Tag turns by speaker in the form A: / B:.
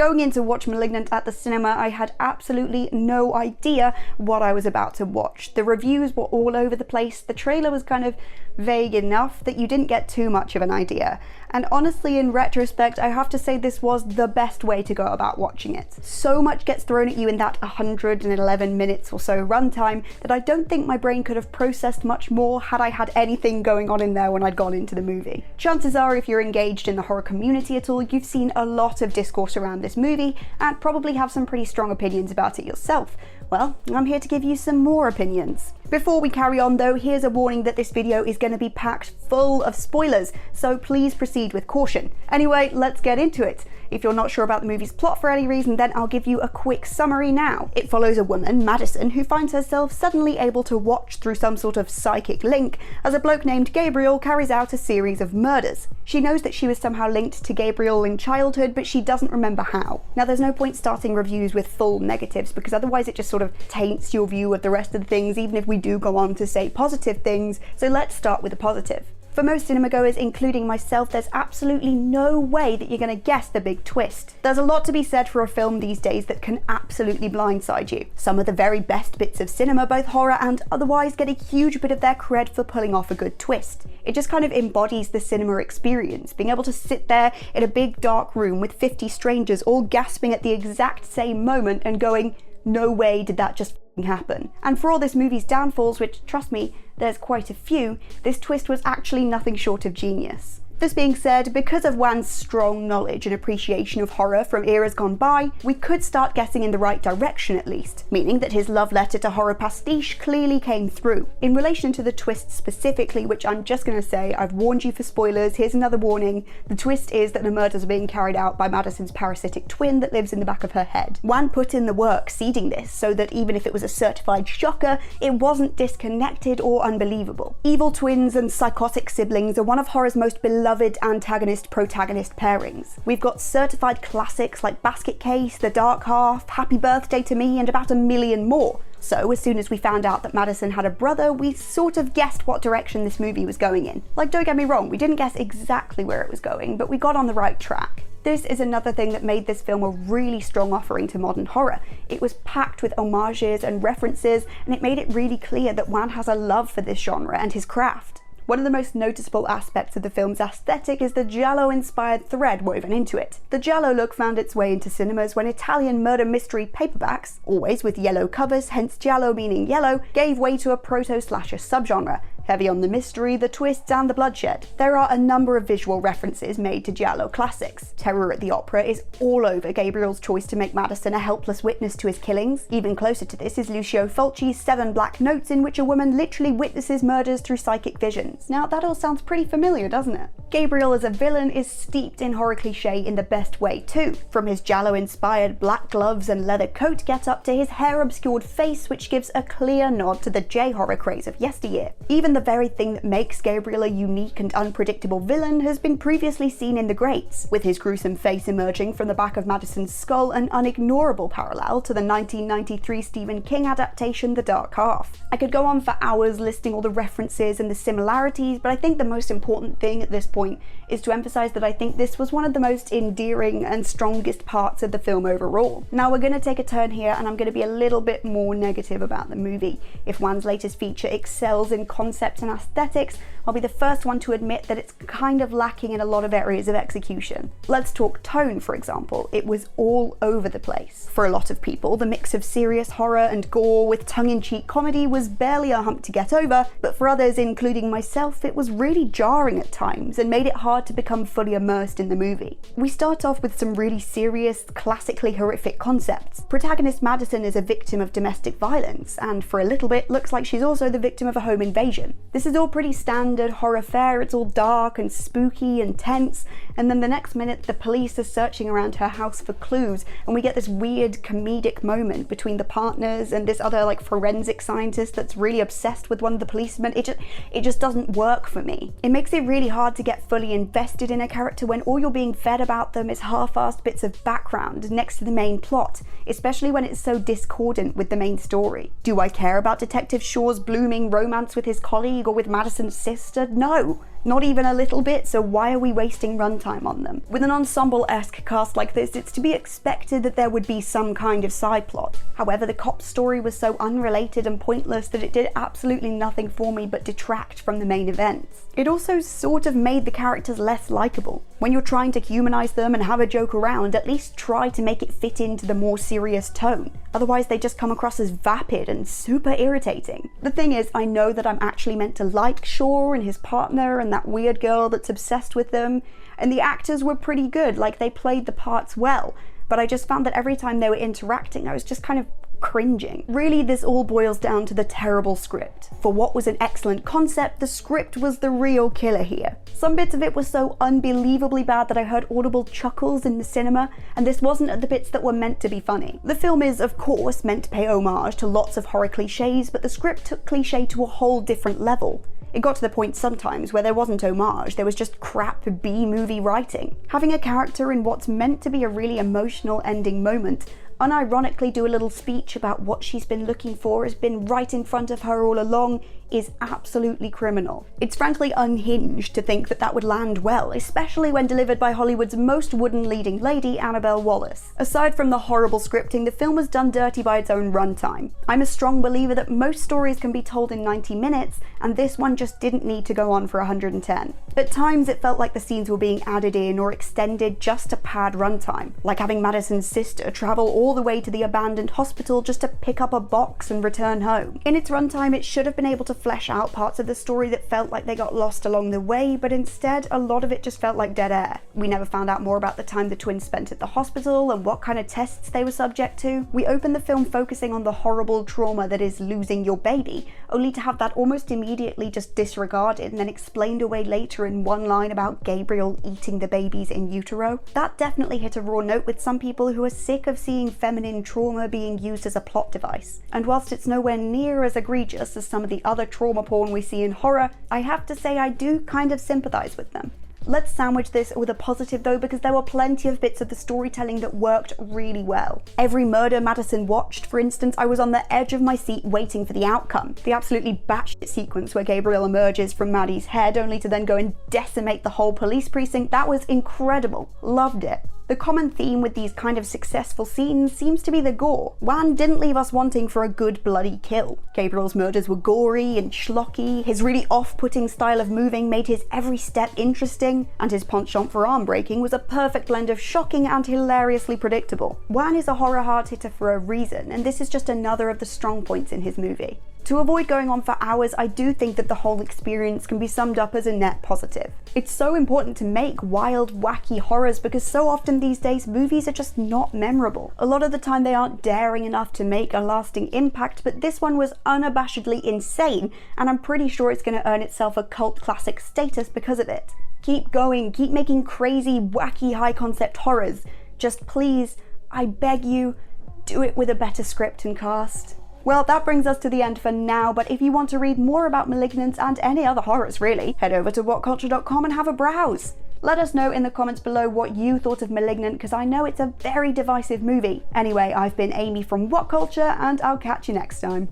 A: Going in to watch Malignant at the cinema, I had absolutely no idea what I was about to watch. The reviews were all over the place, the trailer was kind of vague enough that you didn't get too much of an idea. And honestly, in retrospect, I have to say this was the best way to go about watching it. So much gets thrown at you in that 111 minutes or so runtime that I don't think my brain could have processed much more had I had anything going on in there when I'd gone into the movie. Chances are, if you're engaged in the horror community at all, you've seen a lot of discourse around this movie and probably have some pretty strong opinions about it yourself. Well, I'm here to give you some more opinions. Before we carry on though, here's a warning that this video is going to be packed full of spoilers, so please proceed with caution. Anyway, let's get into it. If you're not sure about the movie's plot for any reason, then I'll give you a quick summary now. It follows a woman, Madison, who finds herself suddenly able to watch through some sort of psychic link as a bloke named Gabriel carries out a series of murders. She knows that she was somehow linked to Gabriel in childhood, but she doesn't remember how. Now, there's no point starting reviews with full negatives because otherwise it just sort of taints your view of the rest of the things, even if we do go on to say positive things, so let's start with the positive. For most cinemagoers, including myself, there's absolutely no way that you're going to guess the big twist. There's a lot to be said for a film these days that can absolutely blindside you. Some of the very best bits of cinema, both horror and otherwise, get a huge bit of their cred for pulling off a good twist. It just kind of embodies the cinema experience, being able to sit there in a big dark room with 50 strangers all gasping at the exact same moment and going, no way did that just happen. And for all this movie's downfalls, which, trust me, there's quite a few, this twist was actually nothing short of genius. This being said, because of Wan's strong knowledge and appreciation of horror from eras gone by, we could start guessing in the right direction at least, meaning that his love letter to horror pastiche clearly came through. In relation to the twist specifically, which I'm just going to say, I've warned you for spoilers, here's another warning. The twist is that the murders are being carried out by Madison's parasitic twin that lives in the back of her head. Wan put in the work seeding this so that even if it was a certified shocker, it wasn't disconnected or unbelievable. Evil twins and psychotic siblings are one of horror's most beloved antagonist-protagonist pairings. We've got certified classics like Basket Case, The Dark Half, Happy Birthday to Me, and about a million more. So as soon as we found out that Madison had a brother, we sort of guessed what direction this movie was going in. Like, don't get me wrong, we didn't guess exactly where it was going, but we got on the right track. This is another thing that made this film a really strong offering to modern horror. It was packed with homages and references, and it made it really clear that Wan has a love for this genre and his craft. One of the most noticeable aspects of the film's aesthetic is the giallo-inspired thread woven into it. The giallo look found its way into cinemas when Italian murder mystery paperbacks, always with yellow covers, hence giallo meaning yellow, gave way to a proto-slasher subgenre, heavy on the mystery, the twists, and the bloodshed. There are a number of visual references made to giallo classics. Terror at the Opera is all over Gabriel's choice to make Madison a helpless witness to his killings. Even closer to this is Lucio Fulci's 7 Black Notes, in which a woman literally witnesses murders through psychic visions. Now that all sounds pretty familiar, doesn't it? Gabriel as a villain is steeped in horror cliché in the best way too. From his giallo-inspired black gloves and leather coat get-up to his hair-obscured face, which gives a clear nod to the J-horror craze of yesteryear. Even the very thing that makes Gabriel a unique and unpredictable villain has been previously seen in the greats, with his gruesome face emerging from the back of Madison's skull, an unignorable parallel to the 1993 Stephen King adaptation The Dark Half. I could go on for hours listing all the references and the similarities, but I think the most important thing at this point is to emphasize that I think this was one of the most endearing and strongest parts of the film overall. Now we're going to take a turn here and I'm going to be a little bit more negative about the movie. If Wan's latest feature excels in concept and aesthetics, I'll be the first one to admit that it's kind of lacking in a lot of areas of execution. Let's talk tone, for example. It was all over the place. For a lot of people, the mix of serious horror and gore with tongue-in-cheek comedy was barely a hump to get over, but for others, including myself, it was really jarring at times and made it hard to become fully immersed in the movie. We start off with some really serious, classically horrific concepts. Protagonist Madison is a victim of domestic violence, and for a little bit looks like she's also the victim of a home invasion. This is all pretty standard horror fare. It's all dark and spooky and tense, and then the next minute the police are searching around her house for clues, and we get this weird comedic moment between the partners and this other like forensic scientist that's really obsessed with one of the policemen. It just doesn't work for me. It makes it really hard to get fully invested in a character when all you're being fed about them is half-assed bits of background next to the main plot, especially when it's so discordant with the main story. Do I care about Detective Shaw's blooming romance with his colleague or with Madison's sister? No. Not even a little bit, so why are we wasting runtime on them? With an ensemble-esque cast like this, it's to be expected that there would be some kind of side plot. However, the cop's story was so unrelated and pointless that it did absolutely nothing for me but detract from the main events. It also sort of made the characters less likable. When you're trying to humanize them and have a joke around, at least try to make it fit into the more serious tone. Otherwise, they just come across as vapid and super irritating. The thing is, I know that I'm actually meant to like Shaw and his partner and that weird girl that's obsessed with them, and the actors were pretty good, like they played the parts well, but I just found that every time they were interacting, I was just kind of cringing. Really, this all boils down to the terrible script. For what was an excellent concept, the script was the real killer here. Some bits of it were so unbelievably bad that I heard audible chuckles in the cinema, and this wasn't at the bits that were meant to be funny. The film is, of course, meant to pay homage to lots of horror cliches, but the script took cliche to a whole different level. It got to the point sometimes where there wasn't homage, there was just crap B-movie writing. Having a character in what's meant to be a really emotional ending moment unironically do a little speech about what she's been looking for has been right in front of her all along is absolutely criminal. It's frankly unhinged to think that that would land well, especially when delivered by Hollywood's most wooden leading lady, Annabelle Wallis. Aside from the horrible scripting, the film was done dirty by its own runtime. I'm a strong believer that most stories can be told in 90 minutes, and this one just didn't need to go on for 110. At times it felt like the scenes were being added in or extended just to pad runtime, like having Madison's sister travel all the way to the abandoned hospital just to pick up a box and return home. In its runtime, it should have been able to flesh out parts of the story that felt like they got lost along the way, but instead a lot of it just felt like dead air. We never found out more about the time the twins spent at the hospital and what kind of tests they were subject to. We opened the film focusing on the horrible trauma that is losing your baby, only to have that almost immediately just disregarded and then explained away later in one line about Gabriel eating the babies in utero. That definitely hit a raw note with some people who are sick of seeing feminine trauma being used as a plot device. And whilst it's nowhere near as egregious as some of the other trauma porn we see in horror, I have to say I do kind of sympathize with them. Let's sandwich this with a positive though, because there were plenty of bits of the storytelling that worked really well. Every murder Madison watched, for instance, I was on the edge of my seat waiting for the outcome. The absolutely batshit sequence where Gabriel emerges from Maddie's head only to then go and decimate the whole police precinct, that was incredible. Loved it. The common theme with these kind of successful scenes seems to be the gore. Wan didn't leave us wanting for a good bloody kill. Gabriel's murders were gory and schlocky, his really off-putting style of moving made his every step interesting, and his penchant for arm breaking was a perfect blend of shocking and hilariously predictable. Wan is a horror hard hitter for a reason, and this is just another of the strong points in his movie. To avoid going on for hours, I do think that the whole experience can be summed up as a net positive. It's so important to make wild, wacky horrors because so often these days movies are just not memorable. A lot of the time they aren't daring enough to make a lasting impact, but this one was unabashedly insane, and I'm pretty sure it's going to earn itself a cult classic status because of it. Keep going, keep making crazy, wacky, high concept horrors. Just please, I beg you, do it with a better script and cast. Well, that brings us to the end for now, but if you want to read more about Malignant and any other horrors really, head over to whatculture.com and have a browse. Let us know in the comments below what you thought of Malignant, because I know it's a very divisive movie. Anyway, I've been Amy from What Culture, and I'll catch you next time.